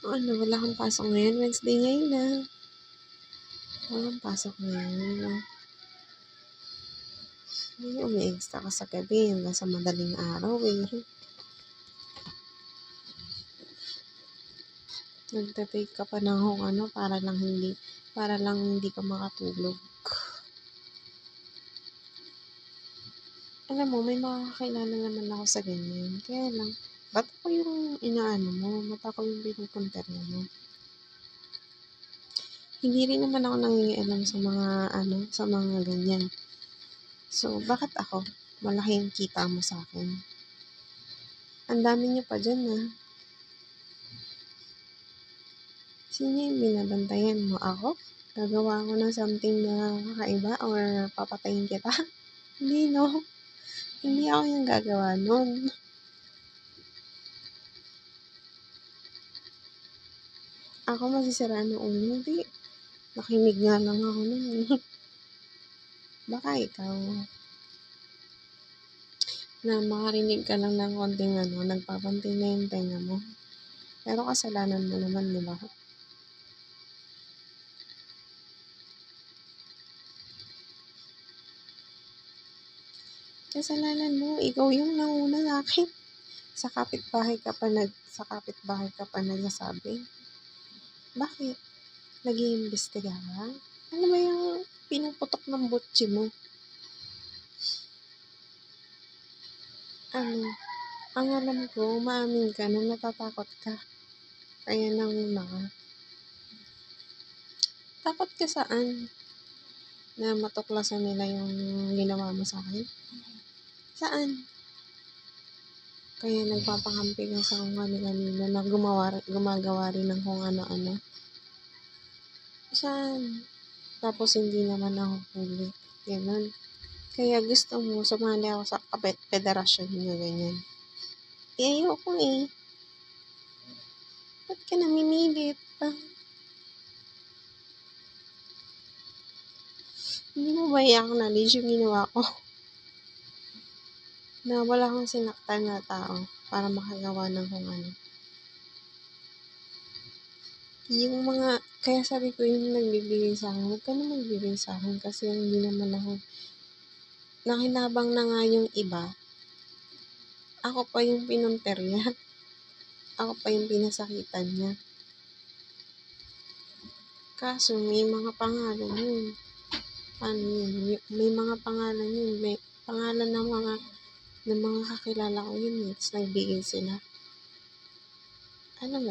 Ano, wala kang pasok ngayon? Wednesday ngayon na. Walang pasok ngayon. Ay, umi-extra ka sa gabi hanggang sa madaling araw eh. Nagte-take ka pa ng ano para lang hindi ka makatulog. Alam mo, may makakakilala naman ako sa ganyan. Kaya lang, ba't ako yung inaano mo? Ba't ako yung pinupunterya mo? Hindi rin naman ako nangingialam sa mga sa mga ganyan. So, bakit ako? Malaki yung kita mo sa akin. Ang dami niyo pa dyan ah. Sino yung binabantayan mo? Ako? Gagawa ko ng something na kakaiba or papatayin kita? Hindi no. Hindi ako yung gagawa nun. Ako masisiraan ng ulo. Hindi. Nakinig nga lang ako nun eh. Baka ikaw. Na makarinig ka lang ng konting nagpapanting na yung tenga mo. Pero kasalanan mo naman, di ba? Kasalanan mo, ikaw yung nanguna sa akin. Sa kapitbahay ka pa nagsasabi. Bakit? Nag-iimbestiga ka? Ano ba yung pinuputok ng butsi mo? Ang alam ko, umaamin ka na natatakot ka. Kaya nanguna ka. Takot ka saan? Na matuklasan nila yung ginawa mo sa akin? Saan? Kaya nagpapakampi ka sa kung kanina na gumagawa rin ng kung ano-ano. Saan? Tapos hindi naman ako huli. Ganon. Kaya gusto mo, sumali ako sa federasyon nyo, ganyan. Ayoko eh. Ba't ka namimilit? Hindi mo ba i-acknowledge yung ginawa ko? Na wala kang sinaktan na tao para makagawa ng kung ano. Kaya sabi ko yung nagbibigay sa akin, huwag ka na magbibigay sa akin kasi hindi naman ako, nakinabang na nga yung iba. Ako pa yung pinunterya. Ako pa yung pinasakitan niya. Kaso may mga pangalan yun. Ano yun? May mga pangalan yun. May pangalan ng mga kakilala ko yun. Nagbigay sila. Ano